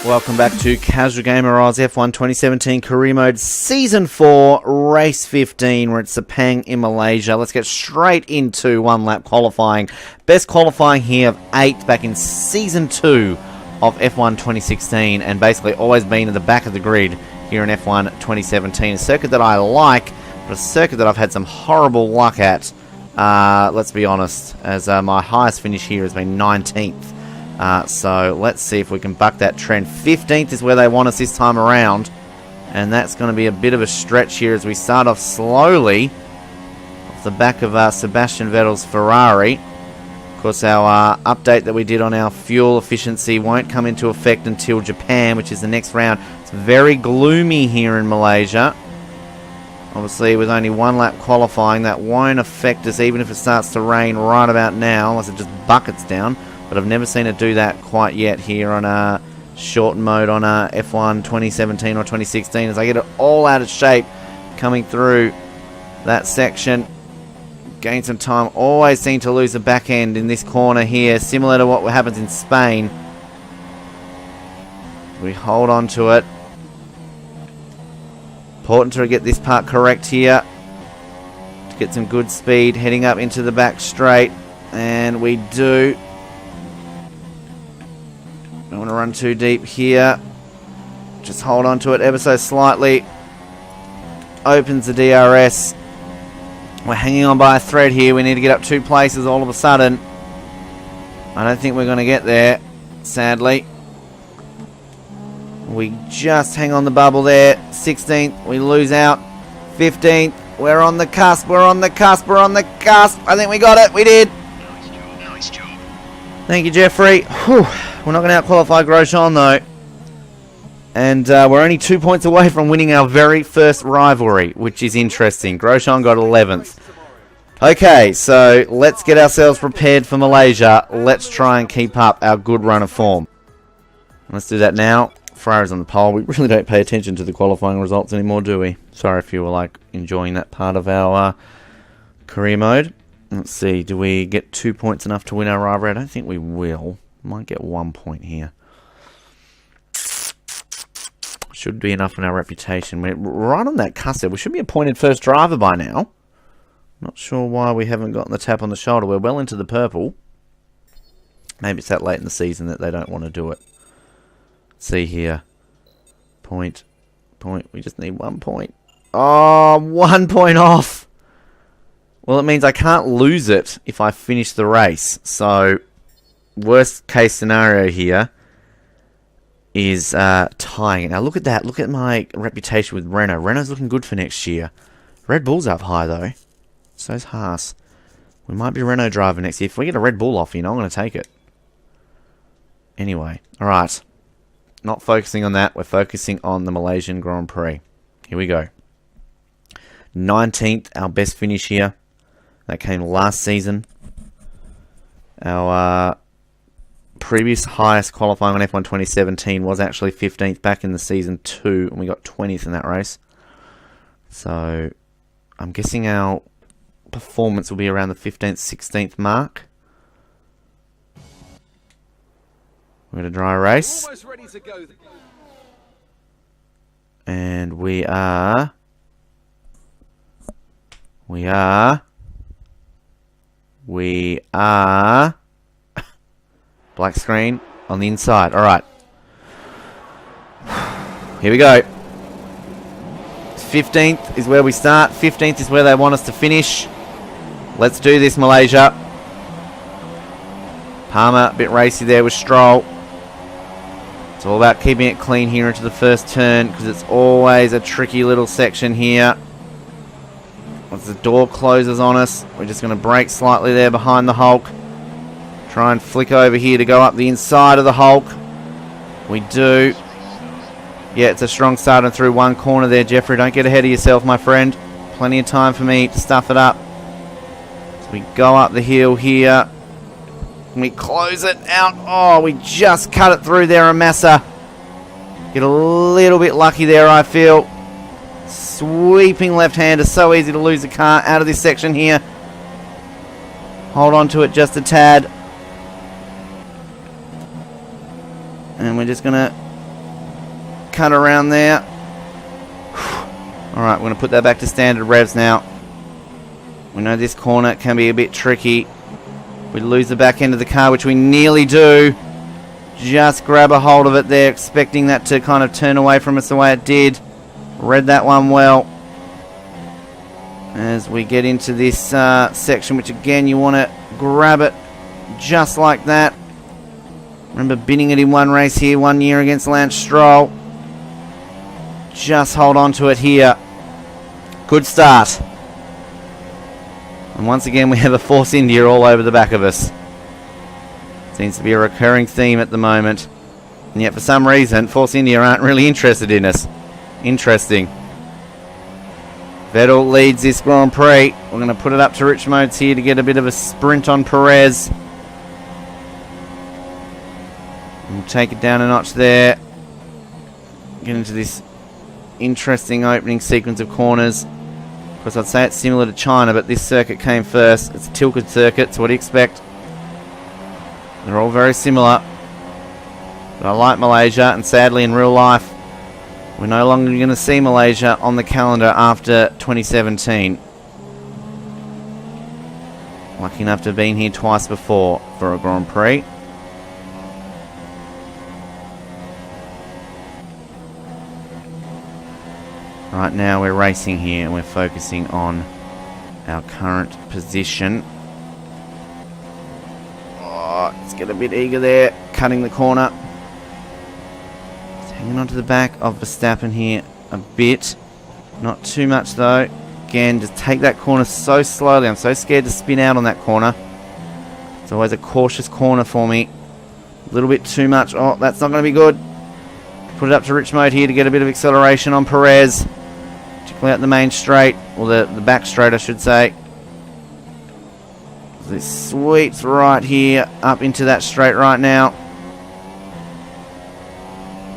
Welcome back to Casual Gamer Oz F1 2017 Career Mode Season 4, Race 15. We're at Sepang in Malaysia. Let's get straight into one lap qualifying. Best qualifying here of 8 back in Season 2 of F1 2016, and basically always been at the back of the grid here in F1 2017. A circuit that I like, but a circuit that I've had some horrible luck at, let's be honest, as my highest finish here has been 19th. So let's see if we can buck that trend. 15th is where they want us this time around, and that's going to be a bit of a stretch here as we start off slowly off the back of Sebastian Vettel's Ferrari. Of course, our update that we did on our fuel efficiency won't come into effect until Japan, which is the next round. It's very gloomy here in Malaysia. Obviously, with only one lap qualifying, that won't affect us even if it starts to rain right about now, unless it just buckets down. But I've never seen it do that quite yet here on short mode on F1 2017 or 2016. As I get it all out of shape coming through that section. Gain some time. Always seem to lose the back end in this corner here. Similar to what happens in Spain. We hold on to it. Important to get this part correct here. To get some good speed heading up into the back straight. And we do. Don't want to run too deep here. Just hold on to it ever so slightly. Opens the DRS. We're hanging on by a thread here. We need to get up 2 places all of a sudden. I don't think we're going to get there, sadly. We just hang on the bubble there. 16th, we lose out. 15th, we're on the cusp. We're on the cusp. We're on the cusp. I think we got it. We did. Nice job. Nice job. Thank you, Jeffrey. Whew. We're not going to out-qualify Grosjean, though. And we're only 2 points away from winning our very first rivalry, which is interesting. Grosjean got 11th. Okay, so let's get ourselves prepared for Malaysia. Let's try and keep up our good run of form. Let's do that now. Ferrari's on the pole. We really don't pay attention to the qualifying results anymore, do we? Sorry if you were like enjoying that part of our career mode. Let's see, do we get 2 points enough to win our rivalry? I don't think we will. Might get 1 point here. Should be enough in our reputation. We're right on that cusp. We should be appointed first driver by now. Not sure why we haven't gotten the tap on the shoulder. We're well into the purple. Maybe it's that late in the season that they don't want to do it. Let's see here. Point. We just need 1 point. Oh, 1 point off. Well, it means I can't lose it if I finish the race. So, worst case scenario here is tying. Now, look at that. Look at my reputation with Renault. Renault's looking good for next year. Red Bull's up high, though. So's Haas. We might be Renault driver next year. If we get a Red Bull off, I'm going to take it. Anyway, alright. Not focusing on that. We're focusing on the Malaysian Grand Prix. Here we go. 19th, our best finish here. That came last season. Our previous highest qualifying on F1 2017 was actually 15th back in the season 2, and we got 20th in that race. So, I'm guessing our performance will be around the 15th, 16th mark. We're going to dry race. And we are black screen on the inside. Alright. Here we go. 15th is where we start. 15th is where they want us to finish. Let's do this, Malaysia. Palmer, a bit racy there with Stroll. It's all about keeping it clean here into the first turn, because it's always a tricky little section here. Once the door closes on us, we're just going to brake slightly there behind the Hulk. Try and flick over here to go up the inside of the Hulk. We do. Yeah, it's a strong start and through one corner there, Jeffrey. Don't get ahead of yourself, my friend. Plenty of time for me to stuff it up. So we go up the hill here. We close it out. Oh, we just cut it through there, Massa. Get a little bit lucky there, I feel. Sweeping left-hander. So easy to lose the car out of this section here. Hold on to it just a tad. And we're just going to cut around there. Alright, we're going to put that back to standard revs now. We know this corner can be a bit tricky. We lose the back end of the car, which we nearly do. Just grab a hold of it there, expecting that to kind of turn away from us the way it did. Read that one well. As we get into this section, which again, you want to grab it just like that. Remember binning it in one race here, 1 year against Lance Stroll. Just hold on to it here. Good start. And once again, we have a Force India all over the back of us. Seems to be a recurring theme at the moment. And yet, for some reason, Force India aren't really interested in us. Interesting. Vettel leads this Grand Prix. We're going to put it up to rich modes here to get a bit of a sprint on Perez. We'll take it down a notch there. Get into this interesting opening sequence of corners. Of course, I'd say it's similar to China, but this circuit came first. It's a tilted circuit, so what do you expect? They're all very similar. But I like Malaysia, and sadly in real life, we're no longer going to see Malaysia on the calendar after 2017. Lucky enough to have been here twice before for a Grand Prix. Right now we're racing here and we're focusing on our current position. Oh, let's get a bit eager there, cutting the corner. Hanging on to the back of Verstappen here a bit. Not too much though. Again, just take that corner so slowly. I'm so scared to spin out on that corner. It's always a cautious corner for me. A little bit too much. Oh, that's not going to be good. Put it up to rich mode here to get a bit of acceleration on Perez. Particularly out the main straight. Or the back straight, I should say. This sweeps right here up into that straight right now.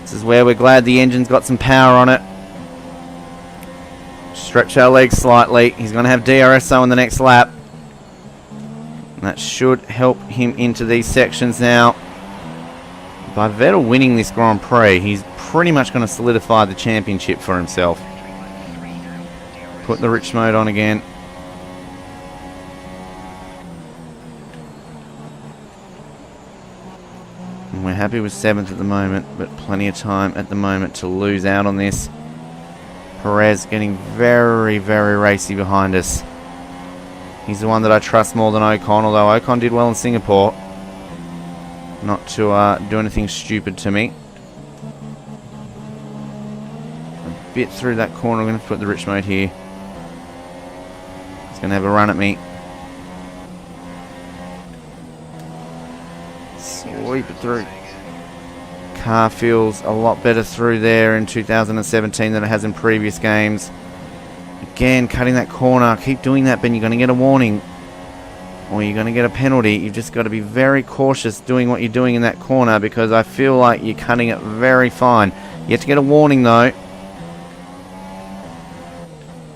This is where we're glad the engine's got some power on it. Stretch our legs slightly. He's going to have DRS on the next lap. And that should help him into these sections now. By Vettel winning this Grand Prix, he's pretty much going to solidify the championship for himself. Put the rich mode on again. And we're happy with 7th at the moment, but plenty of time at the moment to lose out on this. Perez getting very, very racy behind us. He's the one that I trust more than Ocon, although Ocon did well in Singapore. Not to do anything stupid to me. A bit through that corner. I'm going to put the rich mode here. He's going to have a run at me. Sweep it through. Car feels a lot better through there in 2017 than it has in previous games. Again, cutting that corner. Keep doing that, Ben. You're going to get a warning. Or you're going to get a penalty. You've just got to be very cautious doing what you're doing in that corner, because I feel like you're cutting it very fine. You have to get a warning though.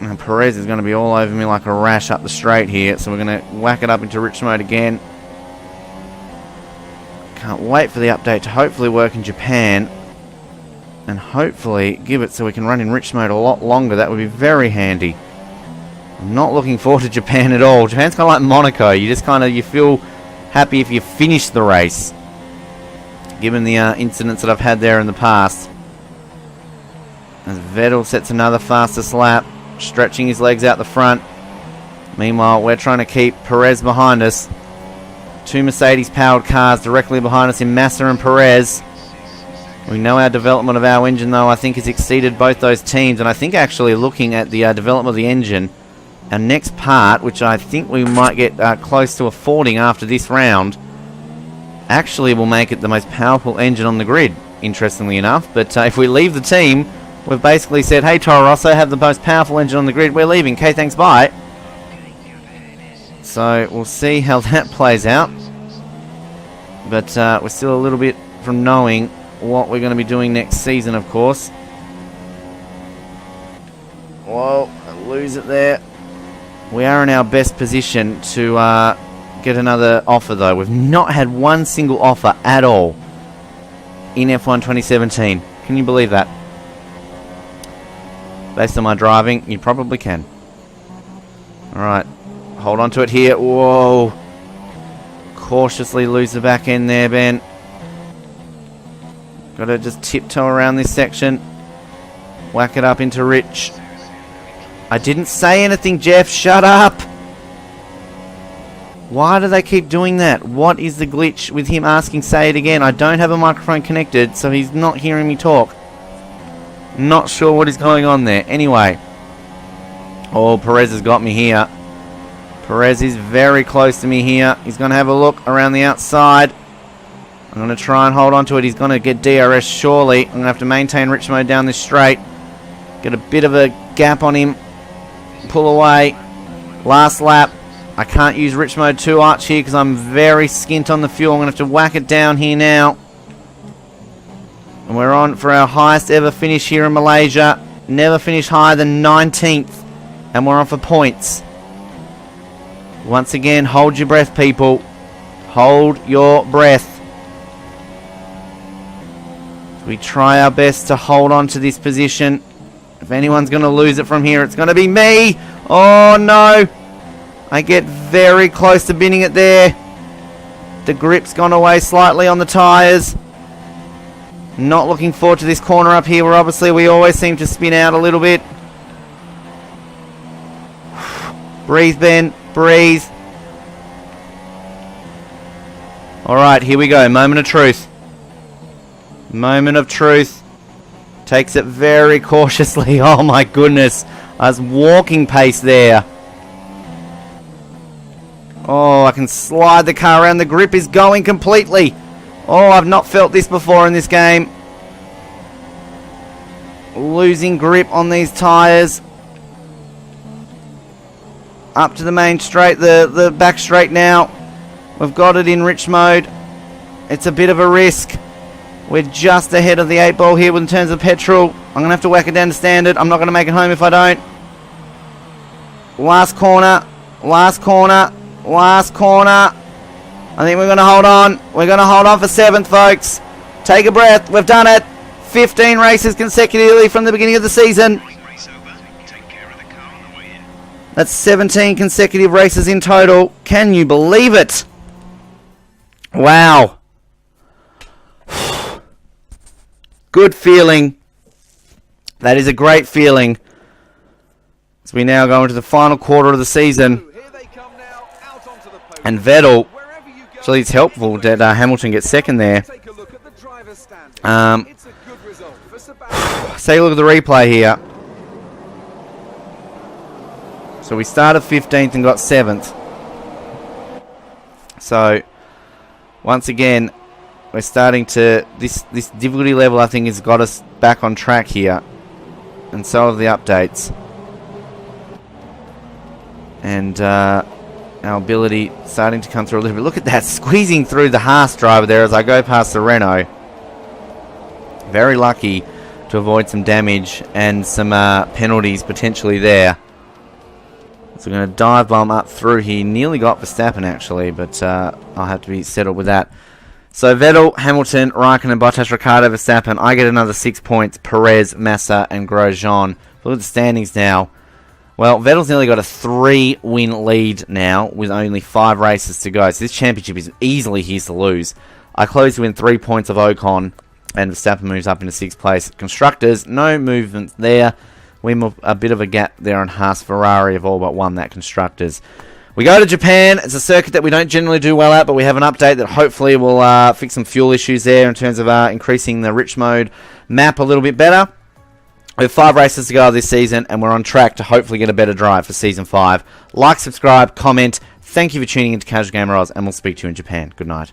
And Perez is going to be all over me like a rash up the straight here, so we're going to whack it up into rich mode again. Can't wait for the update to hopefully work in Japan, and hopefully give it so we can run in rich mode a lot longer. That would be very handy. I'm not looking forward to Japan at all. Japan's kind of like Monaco. You just kind of, you feel happy if you finish the race, given the incidents that I've had there in the past. As Vettel sets another fastest lap, stretching his legs out the front. Meanwhile, we're trying to keep Perez behind us. 2 Mercedes-powered cars directly behind us in Massa and Perez. We know our development of our engine, though, I think has exceeded both those teams. And I think actually looking at the development of the engine, our next part, which I think we might get close to affording after this round, actually will make it the most powerful engine on the grid, interestingly enough. But if we leave the team, we've basically said, hey, Toro Rosso, have the most powerful engine on the grid. We're leaving. Okay, thanks, bye. So we'll see how that plays out. But we're still a little bit from knowing what we're going to be doing next season, of course. Whoa, I lose it there. We are in our best position to get another offer, though. We've not had one single offer at all in F1 2017. Can you believe that? Based on my driving, you probably can. Alright. Hold on to it here. Whoa. Cautiously lose the back end there, Ben. Gotta just tiptoe around this section. Whack it up into Rich. I didn't say anything, Jeff. Shut up. Why do they keep doing that? What is the glitch with him asking say it again? I don't have a microphone connected, so he's not hearing me talk. Not sure what is going on there. Anyway. Oh, Perez has got me here. Perez is very close to me here. He's going to have a look around the outside. I'm going to try and hold on to it. He's going to get DRS surely. I'm going to have to maintain rich mode down this straight. Get a bit of a gap on him. Pull away. Last lap. I can't use rich mode too much here because I'm very skint on the fuel. I'm going to have to whack it down here now. And we're on for our highest ever finish here in Malaysia. Never finished higher than 19th. And we're on for points. Once again, hold your breath, people. Hold your breath. We try our best to hold on to this position. If anyone's going to lose it from here, it's going to be me. Oh, no. I get very close to binning it there. The grip's gone away slightly on the tyres. Not looking forward to this corner up here where obviously we always seem to spin out a little bit. Breathe, Ben. Breathe. Alright, here we go. Moment of truth. Moment of truth. Takes it very cautiously. Oh my goodness. I was walking pace there. Oh, I can slide the car around. The grip is going completely. Oh, I've not felt this before in this game. Losing grip on these tyres. Up to the main straight, the back straight now. We've got it in rich mode. It's a bit of a risk. We're just ahead of the 8 ball here in terms of petrol. I'm going to have to whack it down to standard. I'm not going to make it home if I don't. Last corner. Last corner. Last corner. I think we're going to hold on. We're going to hold on for 7th, folks. Take a breath. We've done it. 15 races consecutively from the beginning of the season. That's 17 consecutive races in total. Can you believe it? Wow. Good feeling. That is a great feeling. As we now go into the final quarter of the season. And Vettel. Actually, it's helpful that Hamilton gets second there. Take a look at the driver's standing. It's a good result for Sepang. Take a look at the replay here. So we started 15th and got 7th. So, once again, we're starting to... This difficulty level, I think, has got us back on track here. And so have the updates. And our ability starting to come through a little bit. Look at that, squeezing through the Haas driver there as I go past the Renault. Very lucky to avoid some damage and some penalties potentially there. So we're going to dive bomb up through here. Nearly got Verstappen actually, but I'll have to be settled with that. So Vettel, Hamilton, Raikkonen, Bottas, Ricciardo, Verstappen. I get another 6 points. Perez, Massa, and Grosjean. Look at the standings now. Well, Vettel's nearly got a 3-win lead now with only 5 races to go. So this championship is easily his to lose. I close within 3 points of Ocon, and Verstappen moves up into 6th place. Constructors, no movement there. We have a bit of a gap there on Haas. Ferrari have all but won that Constructors. We go to Japan. It's a circuit that we don't generally do well at, but we have an update that hopefully will fix some fuel issues there in terms of increasing the rich mode map a little bit better. We have 5 races to go this season, and we're on track to hopefully get a better drive for Season 5. Like, subscribe, comment. Thank you for tuning into Casual Gamer Oz, and we'll speak to you in Japan. Good night.